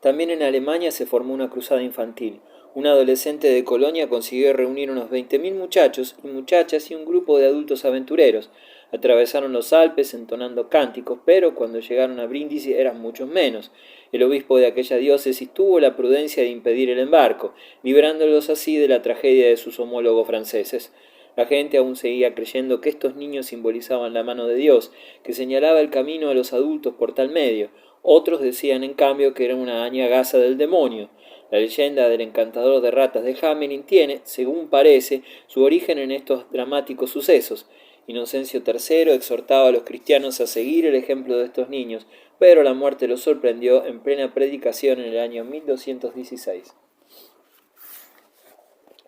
También en Alemania se formó una cruzada infantil. Un adolescente de Colonia consiguió reunir unos 20.000 muchachos y muchachas y un grupo de adultos aventureros. Atravesaron los Alpes entonando cánticos, pero cuando llegaron a Brindisi eran muchos menos. El obispo de aquella diócesis tuvo la prudencia de impedir el embarco, librándolos así de la tragedia de sus homólogos franceses. La gente aún seguía creyendo que estos niños simbolizaban la mano de Dios, que señalaba el camino a los adultos por tal medio. Otros decían, en cambio, que era una añagaza del demonio. La leyenda del encantador de ratas de Hamelin tiene, según parece, su origen en estos dramáticos sucesos. Inocencio III exhortaba a los cristianos a seguir el ejemplo de estos niños, pero la muerte los sorprendió en plena predicación en el año 1216.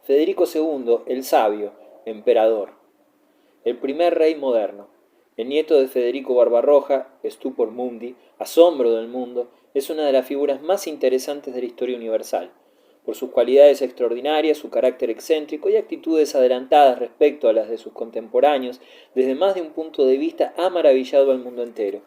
Federico II, el Sabio, emperador. El primer rey moderno. El nieto de Federico Barbarroja, Stupor Mundi, asombro del mundo, es una de las figuras más interesantes de la historia universal. Por sus cualidades extraordinarias, su carácter excéntrico y actitudes adelantadas respecto a las de sus contemporáneos, desde más de un punto de vista ha maravillado al mundo entero.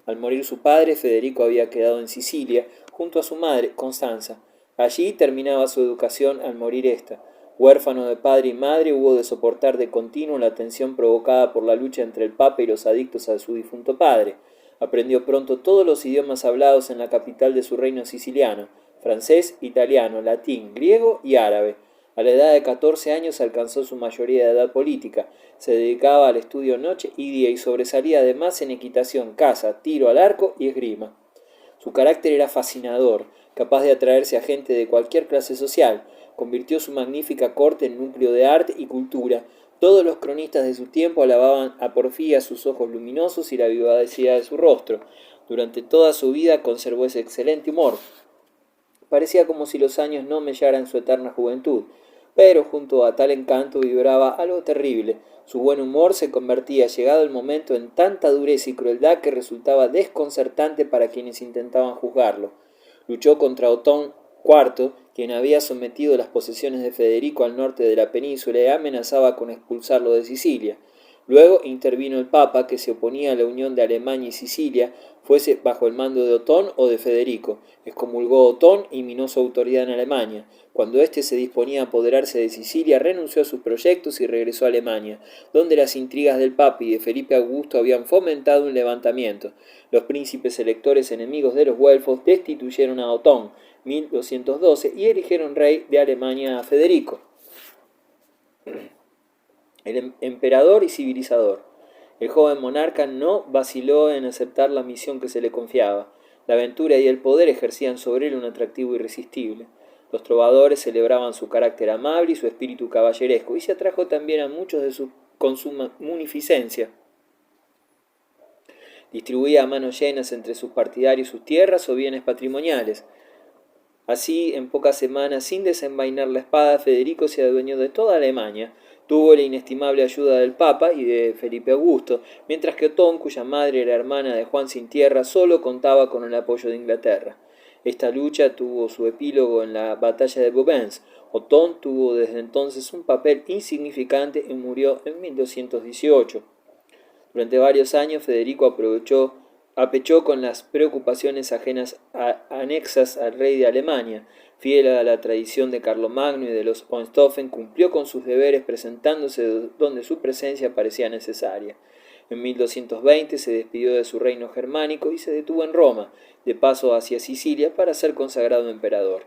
Al morir su padre, Federico había quedado en Sicilia, junto a su madre, Constanza. Allí terminaba su educación al morir ésta. Huérfano de padre y madre, hubo de soportar de continuo la tensión provocada por la lucha entre el Papa y los adictos a su difunto padre. Aprendió pronto todos los idiomas hablados en la capital de su reino siciliano: francés, italiano, latín, griego y árabe. A la edad de 14 años alcanzó su mayoría de edad política. Se dedicaba al estudio noche y día y sobresalía además en equitación, caza, tiro al arco y esgrima. Su carácter era fascinador, capaz de atraerse a gente de cualquier clase social. Convirtió su magnífica corte en núcleo de arte y cultura. Todos los cronistas de su tiempo alababan a porfía sus ojos luminosos y la vivacidad de su rostro. Durante toda su vida conservó ese excelente humor. Parecía como si los años no mellaran su eterna juventud, pero junto a tal encanto vibraba algo terrible. Su buen humor se convertía, llegado el momento, en tanta dureza y crueldad que resultaba desconcertante para quienes intentaban juzgarlo. Luchó contra Otón IV, quien había sometido las posesiones de Federico al norte de la península y amenazaba con expulsarlo de Sicilia. Luego intervino el Papa, que se oponía a la unión de Alemania y Sicilia, fuese bajo el mando de Otón o de Federico. Excomulgó a Otón y minó su autoridad en Alemania. Cuando éste se disponía a apoderarse de Sicilia, renunció a sus proyectos y regresó a Alemania, donde las intrigas del Papa y de Felipe Augusto habían fomentado un levantamiento. Los príncipes electores enemigos de los güelfos destituyeron a Otón, 1212, y eligieron rey de Alemania a Federico, el emperador y civilizador. El joven monarca no vaciló en aceptar la misión que se le confiaba. La aventura y el poder ejercían sobre él un atractivo irresistible. Los trovadores celebraban su carácter amable y su espíritu caballeresco, y se atrajo también a muchos con su munificencia. Distribuía a manos llenas entre sus partidarios sus tierras o bienes patrimoniales. Así, en pocas semanas, sin desenvainar la espada, Federico se adueñó de toda Alemania. Tuvo la inestimable ayuda del Papa y de Felipe Augusto, mientras que Otón, cuya madre era hermana de Juan sin tierra, solo contaba con el apoyo de Inglaterra. Esta lucha tuvo su epílogo en la batalla de Bouvines. Otón tuvo desde entonces un papel insignificante y murió en 1218. Durante varios años Federico apechó con las preocupaciones ajenas anexas al rey de Alemania. Fiel a la tradición de Carlomagno y de los Hohenstaufen, cumplió con sus deberes presentándose donde su presencia parecía necesaria. En 1220 se despidió de su reino germánico y se detuvo en Roma, de paso hacia Sicilia, para ser consagrado emperador.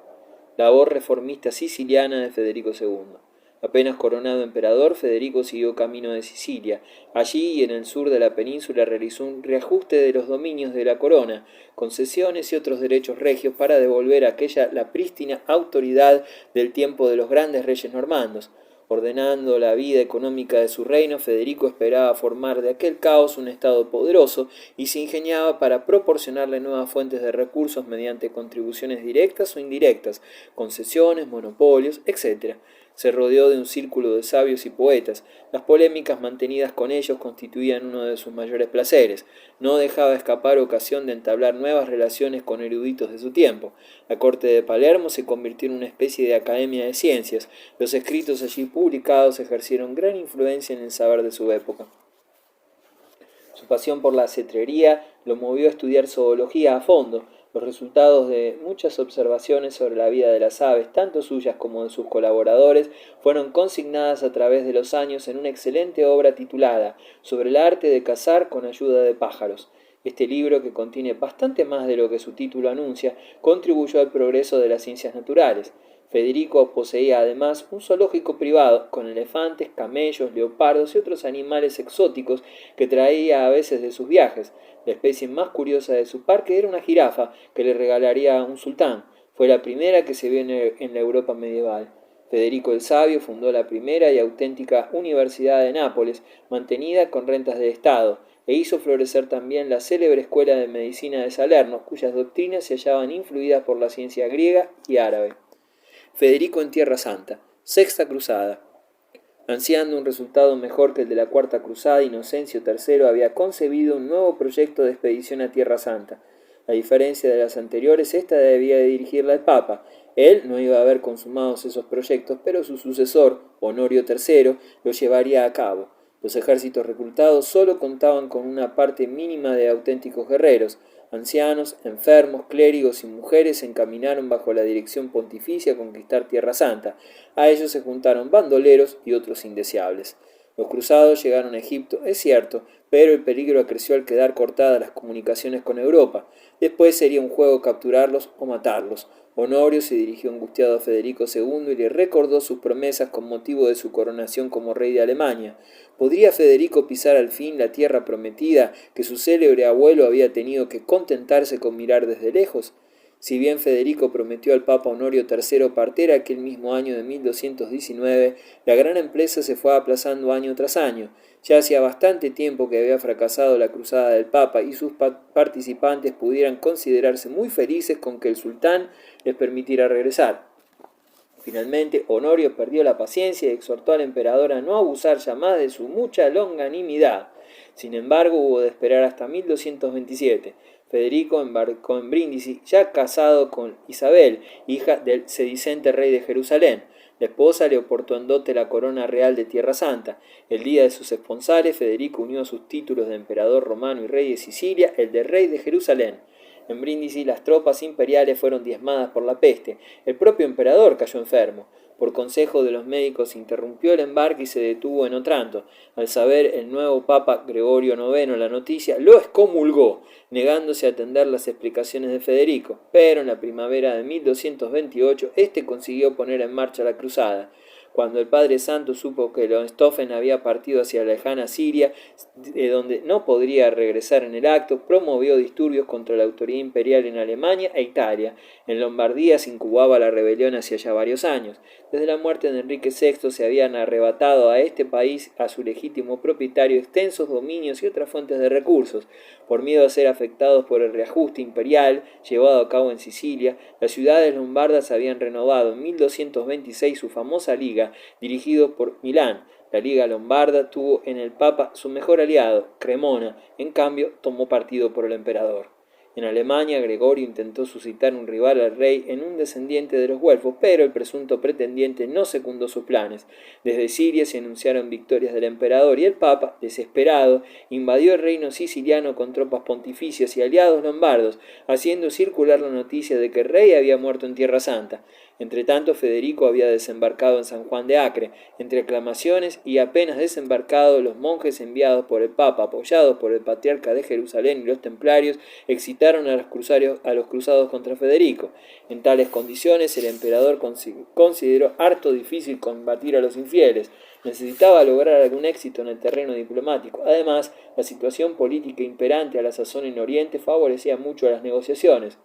Labor reformista siciliana de Federico II. Apenas coronado emperador, Federico siguió camino de Sicilia. Allí y en el sur de la península realizó un reajuste de los dominios de la corona, concesiones y otros derechos regios para devolver a aquella la prístina autoridad del tiempo de los grandes reyes normandos. Ordenando la vida económica de su reino, Federico esperaba formar de aquel caos un estado poderoso y se ingeniaba para proporcionarle nuevas fuentes de recursos mediante contribuciones directas o indirectas, concesiones, monopolios, etc. Se rodeó de un círculo de sabios y poetas. Las polémicas mantenidas con ellos constituían uno de sus mayores placeres. No dejaba escapar ocasión de entablar nuevas relaciones con eruditos de su tiempo. La corte de Palermo se convirtió en una especie de academia de ciencias. Los escritos allí publicados ejercieron gran influencia en el saber de su época. Su pasión por la cetrería lo movió a estudiar zoología a fondo. Los resultados de muchas observaciones sobre la vida de las aves, tanto suyas como de sus colaboradores, fueron consignadas a través de los años en una excelente obra titulada Sobre el arte de cazar con ayuda de pájaros. Este libro, que contiene bastante más de lo que su título anuncia, contribuyó al progreso de las ciencias naturales. Federico poseía además un zoológico privado con elefantes, camellos, leopardos y otros animales exóticos que traía a veces de sus viajes. La especie más curiosa de su parque era una jirafa que le regalaría a un sultán. Fue la primera que se vio en la Europa medieval. Federico el Sabio fundó la primera y auténtica Universidad de Nápoles, mantenida con rentas de Estado, e hizo florecer también la célebre Escuela de Medicina de Salerno, cuyas doctrinas se hallaban influidas por la ciencia griega y árabe. Federico en Tierra Santa. Sexta Cruzada. Ansiando un resultado mejor que el de la Cuarta Cruzada, Inocencio III había concebido un nuevo proyecto de expedición a Tierra Santa. A diferencia de las anteriores, esta debía de dirigirla el Papa. Él no iba a haber consumados esos proyectos, pero su sucesor, Honorio III, los llevaría a cabo. Los ejércitos reclutados solo contaban con una parte mínima de auténticos guerreros. Ancianos, enfermos, clérigos y mujeres se encaminaron bajo la dirección pontificia a conquistar Tierra Santa. A ellos se juntaron bandoleros y otros indeseables. Los cruzados llegaron a Egipto, es cierto, pero el peligro acreció al quedar cortadas las comunicaciones con Europa. Después sería un juego capturarlos o matarlos. Honorio se dirigió angustiado a Federico II y le recordó sus promesas con motivo de su coronación como rey de Alemania. ¿Podría Federico pisar al fin la tierra prometida que su célebre abuelo había tenido que contentarse con mirar desde lejos? Si bien Federico prometió al Papa Honorio III partir aquel mismo año de 1219, la gran empresa se fue aplazando año tras año. Ya hacía bastante tiempo que había fracasado la cruzada del Papa y sus participantes pudieran considerarse muy felices con que el sultán les permitiera regresar. Finalmente, Honorio perdió la paciencia y exhortó al emperador a no abusar ya más de su mucha longanimidad. Sin embargo, hubo de esperar hasta 1227. Federico embarcó en Brindisi, ya casado con Isabel, hija del sedicente rey de Jerusalén. La esposa le aportó en dote la corona real de Tierra Santa. El día de sus esponsales, Federico unió a sus títulos de emperador romano y rey de Sicilia el de rey de Jerusalén. En Brindisi las tropas imperiales fueron diezmadas por la peste. El propio emperador cayó enfermo. Por consejo de los médicos interrumpió el embarque y se detuvo en Otranto. Al saber el nuevo Papa Gregorio IX la noticia, lo excomulgó, negándose a atender las explicaciones de Federico. Pero en la primavera de 1228 este consiguió poner en marcha la cruzada. Cuando el Padre Santo supo que Hohenstaufen había partido hacia la lejana Siria, de donde no podría regresar en el acto, promovió disturbios contra la autoridad imperial en Alemania e Italia. En Lombardía se incubaba la rebelión hacia ya varios años. Desde la muerte de Enrique VI se habían arrebatado a este país, a su legítimo propietario, extensos dominios y otras fuentes de recursos. Por miedo a ser afectados por el reajuste imperial llevado a cabo en Sicilia, las ciudades lombardas habían renovado en 1226 su famosa liga, dirigido por Milán. La Liga Lombarda tuvo en el Papa su mejor aliado, Cremona, en cambio tomó partido por el emperador. En Alemania, Gregorio intentó suscitar un rival al rey en un descendiente de los güelfos, pero el presunto pretendiente no secundó sus planes. Desde Siria se anunciaron victorias del emperador y el Papa, desesperado, invadió el reino siciliano con tropas pontificias y aliados lombardos, haciendo circular la noticia de que el rey había muerto en Tierra Santa. Entretanto, Federico había desembarcado en San Juan de Acre. Entre aclamaciones y apenas desembarcado, los monjes enviados por el Papa, apoyados por el patriarca de Jerusalén y los templarios, excitaron a los cruzados contra Federico. En tales condiciones, el emperador consideró harto difícil combatir a los infieles. Necesitaba lograr algún éxito en el terreno diplomático. Además, la situación política imperante a la sazón en Oriente favorecía mucho a las negociaciones.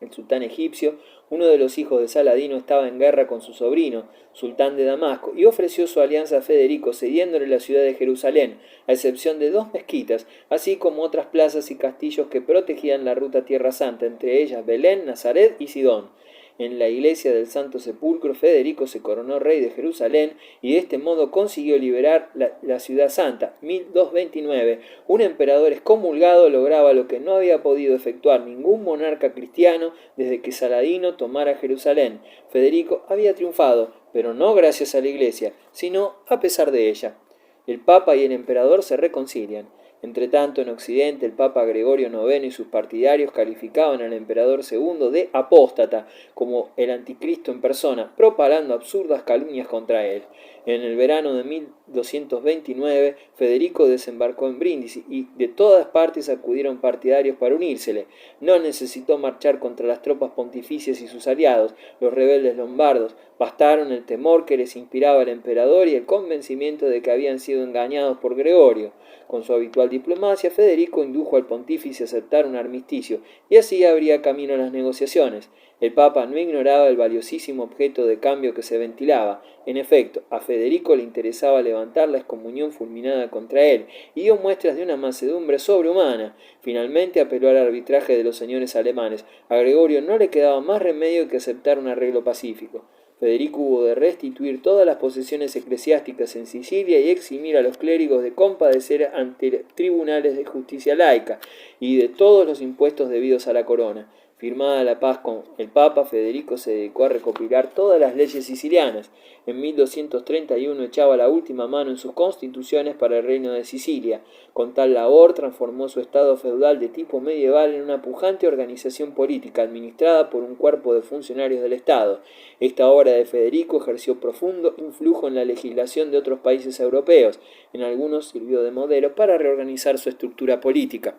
El sultán egipcio, uno de los hijos de Saladino, estaba en guerra con su sobrino, sultán de Damasco, y ofreció su alianza a Federico, cediéndole la ciudad de Jerusalén, a excepción de 2 mezquitas, así como otras plazas y castillos que protegían la ruta Tierra Santa, entre ellas Belén, Nazaret y Sidón. En la iglesia del Santo Sepulcro, Federico se coronó rey de Jerusalén y de este modo consiguió liberar la ciudad santa. 1229. Un emperador excomulgado lograba lo que no había podido efectuar ningún monarca cristiano desde que Saladino tomara Jerusalén. Federico había triunfado, pero no gracias a la iglesia, sino a pesar de ella. El Papa y el emperador se reconcilian. Entretanto, en Occidente, el Papa Gregorio IX y sus partidarios calificaban al emperador segundo de apóstata, como el anticristo en persona, propalando absurdas calumnias contra él. En el verano de 1229, Federico desembarcó en Brindisi y de todas partes acudieron partidarios para unírsele. No necesitó marchar contra las tropas pontificias y sus aliados, los rebeldes lombardos. Bastaron el temor que les inspiraba el emperador y el convencimiento de que habían sido engañados por Gregorio. Con su habitual diplomacia, Federico indujo al pontífice a aceptar un armisticio, y así abría camino a las negociaciones. El Papa no ignoraba el valiosísimo objeto de cambio que se ventilaba. En efecto, a Federico le interesaba levantar la excomunión fulminada contra él, y dio muestras de una mansedumbre sobrehumana. Finalmente apeló al arbitraje de los señores alemanes. A Gregorio no le quedaba más remedio que aceptar un arreglo pacífico. Federico hubo de restituir todas las posesiones eclesiásticas en Sicilia y eximir a los clérigos de compadecer ante tribunales de justicia laica y de todos los impuestos debidos a la corona. Firmada la paz con el Papa, Federico se dedicó a recopilar todas las leyes sicilianas. En 1231 echaba la última mano en sus constituciones para el reino de Sicilia. Con tal labor transformó su estado feudal de tipo medieval en una pujante organización política administrada por un cuerpo de funcionarios del Estado. Esta obra de Federico ejerció profundo influjo en la legislación de otros países europeos. En algunos sirvió de modelo para reorganizar su estructura política.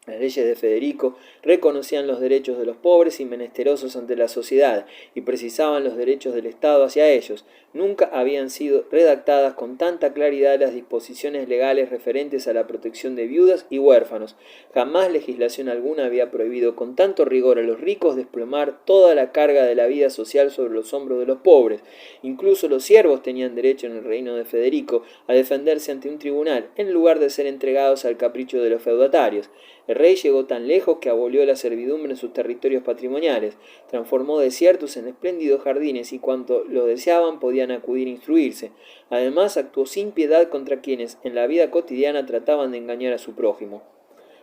Las leyes de Federico reconocían los derechos de los pobres y menesterosos ante la sociedad y precisaban los derechos del Estado hacia ellos. Nunca habían sido redactadas con tanta claridad las disposiciones legales referentes a la protección de viudas y huérfanos. Jamás legislación alguna había prohibido con tanto rigor a los ricos desplomar toda la carga de la vida social sobre los hombros de los pobres. Incluso los siervos tenían derecho en el reino de Federico a defenderse ante un tribunal, en lugar de ser entregados al capricho de los feudatarios. El rey llegó tan lejos que abolió la servidumbre en sus territorios patrimoniales, transformó desiertos en espléndidos jardines y cuanto lo deseaban podían acudir a instruirse. Además, actuó sin piedad contra quienes en la vida cotidiana trataban de engañar a su prójimo.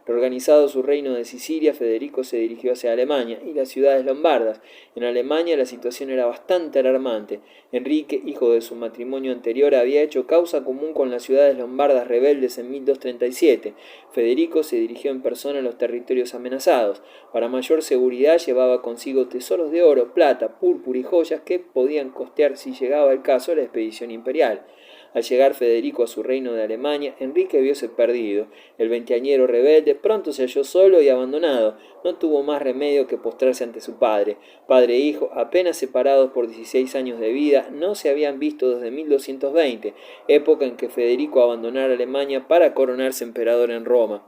Reorganizado su reino de Sicilia, Federico se dirigió hacia Alemania y las ciudades lombardas. En Alemania la situación era bastante alarmante. Enrique, hijo de su matrimonio anterior, había hecho causa común con las ciudades lombardas rebeldes en 1237. Federico se dirigió en persona a los territorios amenazados. Para mayor seguridad llevaba consigo tesoros de oro, plata, púrpura y joyas que podían costear, si llegaba el caso, la expedición imperial. Al llegar Federico a su reino de Alemania, Enrique viose perdido. El veinteañero rebelde pronto se halló solo y abandonado. No tuvo más remedio que postrarse ante su padre. Padre e hijo, apenas separados por 16 años de vida, no se habían visto desde 1220, época en que Federico abandonara Alemania para coronarse emperador en Roma.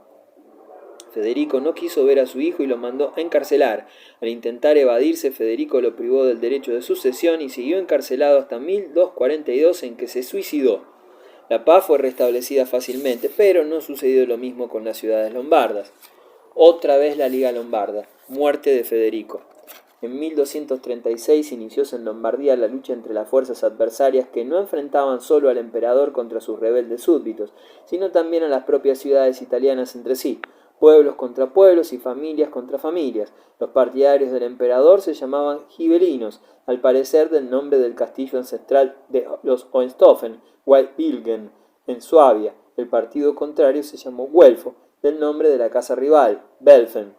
Federico no quiso ver a su hijo y lo mandó a encarcelar. Al intentar evadirse, Federico lo privó del derecho de sucesión y siguió encarcelado hasta 1242, en que se suicidó. La paz fue restablecida fácilmente, pero no sucedió lo mismo con las ciudades lombardas. Otra vez la Liga Lombarda. Muerte de Federico. En 1236 inicióse en Lombardía la lucha entre las fuerzas adversarias que no enfrentaban solo al emperador contra sus rebeldes súbditos, sino también a las propias ciudades italianas entre sí. Pueblos contra pueblos y familias contra familias. Los partidarios del emperador se llamaban gibelinos, al parecer del nombre del castillo ancestral de los Hohenstaufen, Waiblingen, en Suabia. El partido contrario se llamó Guelfo, del nombre de la casa rival, Belfen.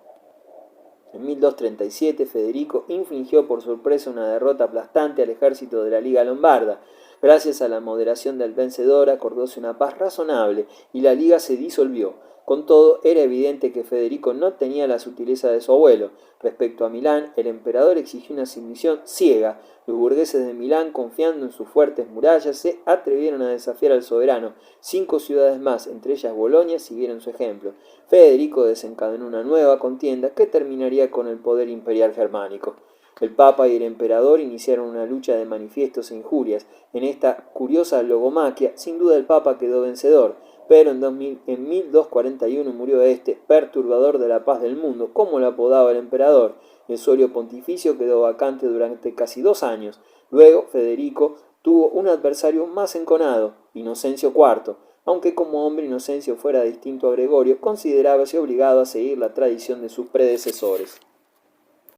En 1237 Federico infligió por sorpresa una derrota aplastante al ejército de la Liga Lombarda. Gracias a la moderación del vencedor acordóse una paz razonable y la Liga se disolvió. Con todo, era evidente que Federico no tenía la sutileza de su abuelo. Respecto a Milán, el emperador exigió una sumisión ciega. Los burgueses de Milán, confiando en sus fuertes murallas, se atrevieron a desafiar al soberano. 5 ciudades más, entre ellas Bolonia, siguieron su ejemplo. Federico desencadenó una nueva contienda que terminaría con el poder imperial germánico. El Papa y el emperador iniciaron una lucha de manifiestos e injurias. En esta curiosa logomaquia, sin duda el Papa quedó vencedor, pero en 1241 murió este, perturbador de la paz del mundo, como lo apodaba el emperador. El solio pontificio quedó vacante durante casi 2 años. Luego, Federico tuvo un adversario más enconado, Inocencio IV. Aunque como hombre Inocencio fuera distinto a Gregorio, considerábase obligado a seguir la tradición de sus predecesores.